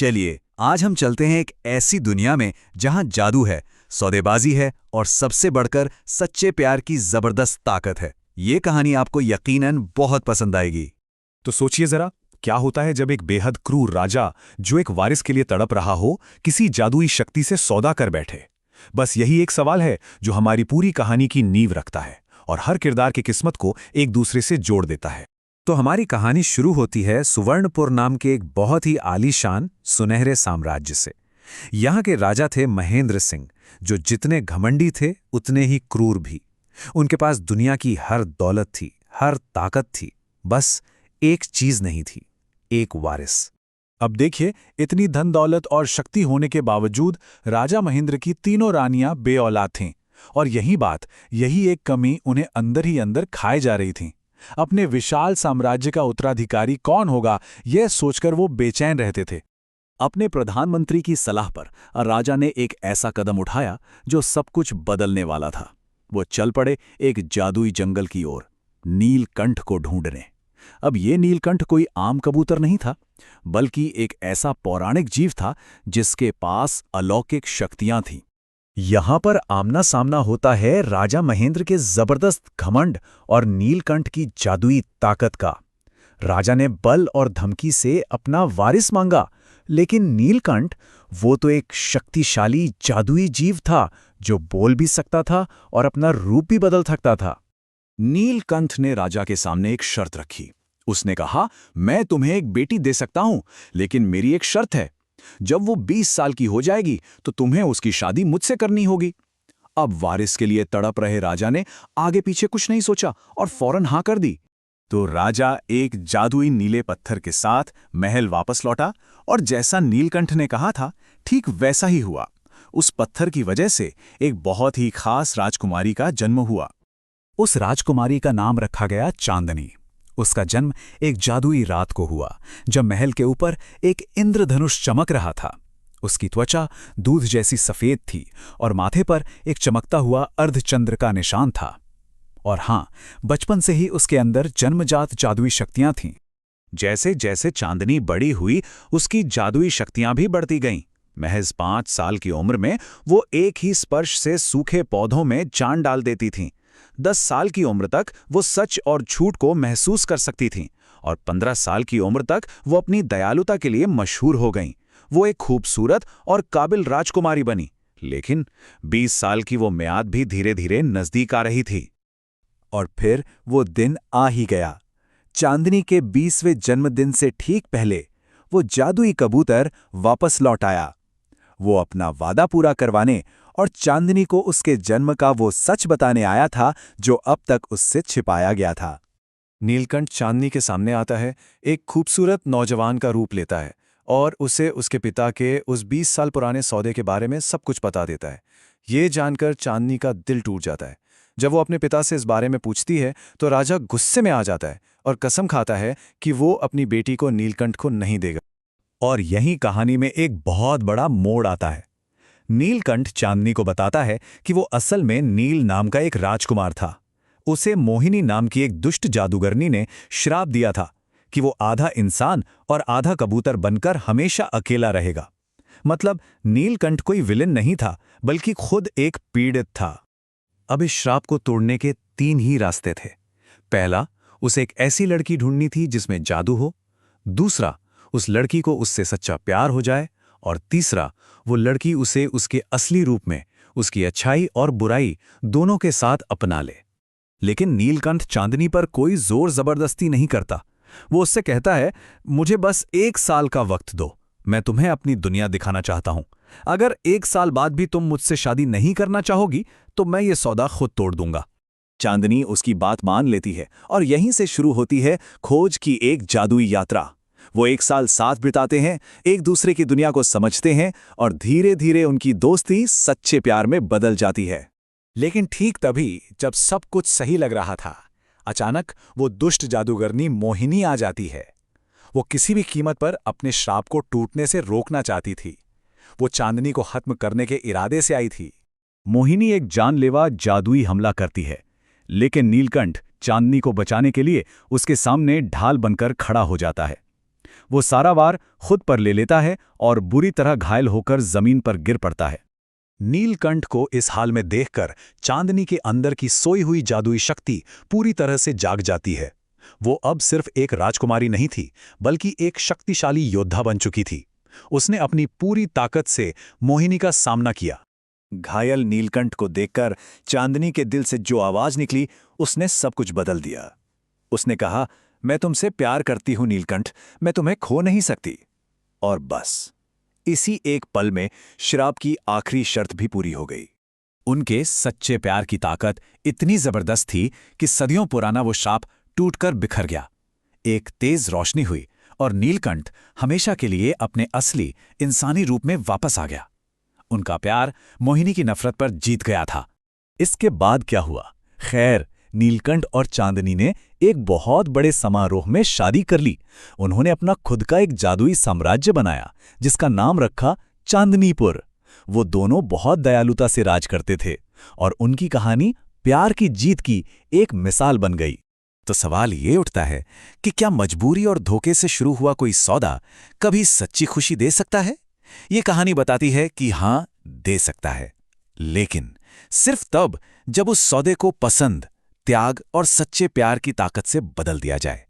चलिए आज हम चलते हैं एक ऐसी दुनिया में जहां जादू है, सौदेबाजी है और सबसे बढ़कर सच्चे प्यार की जबरदस्त ताकत है। ये कहानी आपको यकीनन बहुत पसंद आएगी। तो सोचिए जरा, क्या होता है जब एक बेहद क्रूर राजा जो एक वारिस के लिए तड़प रहा हो, किसी जादुई शक्ति से सौदा कर बैठे। बस यही एक सवाल है जो हमारी पूरी कहानी की नींव रखता है और हर किरदार की किस्मत को एक दूसरे से जोड़ देता है। तो हमारी कहानी शुरू होती है सुवर्णपुर नाम के एक बहुत ही आलीशान सुनहरे साम्राज्य से। यहाँ के राजा थे महेंद्र सिंह, जो जितने घमंडी थे उतने ही क्रूर भी। उनके पास दुनिया की हर दौलत थी, हर ताकत थी, बस एक चीज नहीं थी, एक वारिस। अब देखिए, इतनी धन दौलत और शक्ति होने के बावजूद राजा महेंद्र की तीनों रानियां बेऔलाद थीं, और यही एक कमी उन्हें अंदर ही अंदर खाए जा रही थी। अपने विशाल साम्राज्य का उत्तराधिकारी कौन होगा, यह सोचकर वो बेचैन रहते थे। अपने प्रधानमंत्री की सलाह पर राजा ने एक ऐसा कदम उठाया जो सब कुछ बदलने वाला था। वो चल पड़े एक जादुई जंगल की ओर, नीलकंठ को ढूंढने। अब ये नीलकंठ कोई आम कबूतर नहीं था, बल्कि एक ऐसा पौराणिक जीव था जिसके पास अलौकिक शक्तियां थीं। यहाँ पर आमना सामना होता है राजा महेंद्र के जबरदस्त घमंड और नीलकंठ की जादुई ताकत का। राजा ने बल और धमकी से अपना वारिस मांगा, लेकिन नीलकंठ, वो तो एक शक्तिशाली जादुई जीव था जो बोल भी सकता था और अपना रूप भी बदल सकता था। नीलकंठ ने राजा के सामने एक शर्त रखी। उसने कहा, मैं तुम्हें एक बेटी दे सकता हूं, लेकिन मेरी एक शर्त है। जब वो 20 साल की हो जाएगी तो तुम्हें उसकी शादी मुझसे करनी होगी। अब वारिस के लिए तड़प रहे राजा ने आगे पीछे कुछ नहीं सोचा और फौरन हाँ कर दी। तो राजा एक जादुई नीले पत्थर के साथ महल वापस लौटा, और जैसा नीलकंठ ने कहा था ठीक वैसा ही हुआ। उस पत्थर की वजह से एक बहुत ही खास राजकुमारी का जन्म हुआ। उस राजकुमारी का नाम रखा गया चांदनी। उसका जन्म एक जादुई रात को हुआ, जब महल के ऊपर एक इंद्रधनुष चमक रहा था। उसकी त्वचा दूध जैसी सफेद थी और माथे पर एक चमकता हुआ अर्धचंद्र का निशान था। और हां, बचपन से ही उसके अंदर जन्मजात जादुई शक्तियां थीं। जैसे जैसे चांदनी बड़ी हुई, उसकी जादुई शक्तियां भी बढ़ती गईं। महज 5 साल की उम्र में वो एक ही स्पर्श से सूखे पौधों में जान डाल देती थीं। 10 साल की उम्र तक वो सच और झूठ को महसूस कर सकती थीं, और 15 साल की उम्र तक वो अपनी दयालुता के लिए मशहूर हो गईं। वो एक खूबसूरत और काबिल राजकुमारी बनी। लेकिन 20 साल की वो मियाद भी धीरे धीरे नजदीक आ रही थी। और फिर वो दिन आ ही गया। चांदनी के 20वें जन्मदिन से ठीक पहले वो जादुई कबूतर वापस लौट आया। वो अपना वादा पूरा करवाने और चांदनी को उसके जन्म का वो सच बताने आया था जो अब तक उससे छिपाया गया था। नीलकंठ चांदनी के सामने आता है, एक खूबसूरत नौजवान का रूप लेता है और उसे उसके पिता के उस 20 साल पुराने सौदे के बारे में सब कुछ बता देता है। ये जानकर चांदनी का दिल टूट जाता है। जब वो अपने पिता से इस बारे में पूछती है तो राजा गुस्से में आ जाता है और कसम खाता है कि वो अपनी बेटी को नीलकंठ को नहीं देगा। और यही कहानी में एक बहुत बड़ा मोड़ आता है। नीलकंठ चांदनी को बताता है कि वो असल में नील नाम का एक राजकुमार था। उसे मोहिनी नाम की एक दुष्ट जादूगरनी ने श्राप दिया था कि वो आधा इंसान और आधा कबूतर बनकर हमेशा अकेला रहेगा। मतलब नीलकंठ कोई विलेन नहीं था, बल्कि खुद एक पीड़ित था। अब इस श्राप को तोड़ने के 3 ही रास्ते थे। पहला, उसे एक ऐसी लड़की ढूंढनी थी जिसमें जादू हो। दूसरा, उस लड़की को उससे सच्चा प्यार हो जाए। और तीसरा, वो लड़की उसे उसके असली रूप में, उसकी अच्छाई और बुराई दोनों के साथ अपना ले। लेकिन नीलकंठ चांदनी पर कोई जोर जबरदस्ती नहीं करता। वो उससे कहता है, मुझे बस 1 साल का वक्त दो, मैं तुम्हें अपनी दुनिया दिखाना चाहता हूं। अगर 1 साल बाद भी तुम मुझसे शादी नहीं करना चाहोगी तो मैं ये सौदा खुद तोड़ दूंगा। चांदनी उसकी बात मान लेती है और यहीं से शुरू होती है खोज की एक जादुई यात्रा। वो 1 साल साथ बिताते हैं, एक दूसरे की दुनिया को समझते हैं, और धीरे धीरे उनकी दोस्ती सच्चे प्यार में बदल जाती है। लेकिन ठीक तभी, जब सब कुछ सही लग रहा था, अचानक वो दुष्ट जादूगरनी मोहिनी आ जाती है। वो किसी भी कीमत पर अपने श्राप को टूटने से रोकना चाहती थी। वो चांदनी को खत्म करने के इरादे से आई थी। मोहिनी एक जानलेवा जादुई हमला करती है, लेकिन नीलकंठ चांदनी को बचाने के लिए उसके सामने ढाल बनकर खड़ा हो जाता है। वो सारा वार खुद पर ले लेता है और बुरी तरह घायल होकर जमीन पर गिर पड़ता है। नीलकंठ को इस हाल में देखकर चांदनी के अंदर की सोई हुई जादुई शक्ति पूरी तरह से जाग जाती है। वो अब सिर्फ एक राजकुमारी नहीं थी, बल्कि एक शक्तिशाली योद्धा बन चुकी थी। उसने अपनी पूरी ताकत से मोहिनी का सामना किया। घायल नीलकंठ को देखकर चांदनी के दिल से जो आवाज निकली, उसने सब कुछ बदल दिया। उसने कहा, मैं तुमसे प्यार करती हूं नीलकंठ, मैं तुम्हें खो नहीं सकती। और बस इसी एक पल में श्राप की आखिरी शर्त भी पूरी हो गई। उनके सच्चे प्यार की ताकत इतनी जबरदस्त थी कि सदियों पुराना वो श्राप टूटकर बिखर गया। एक तेज रोशनी हुई और नीलकंठ हमेशा के लिए अपने असली इंसानी रूप में वापस आ गया। उनका प्यार मोहिनी की नफरत पर जीत गया था। इसके बाद क्या हुआ? खैर, नीलकंठ और चांदनी ने एक बहुत बड़े समारोह में शादी कर ली। उन्होंने अपना खुद का एक जादुई साम्राज्य बनाया, जिसका नाम रखा चांदनीपुर। वो दोनों बहुत दयालुता से राज करते थे और उनकी कहानी प्यार की जीत की एक मिसाल बन गई। तो सवाल ये उठता है कि क्या मजबूरी और धोखे से शुरू हुआ कोई सौदा कभी सच्ची खुशी दे सकता है? ये कहानी बताती है कि हाँ, दे सकता है, लेकिन सिर्फ तब जब उस सौदे को पसंद, त्याग और सच्चे प्यार की ताकत से बदल दिया जाए।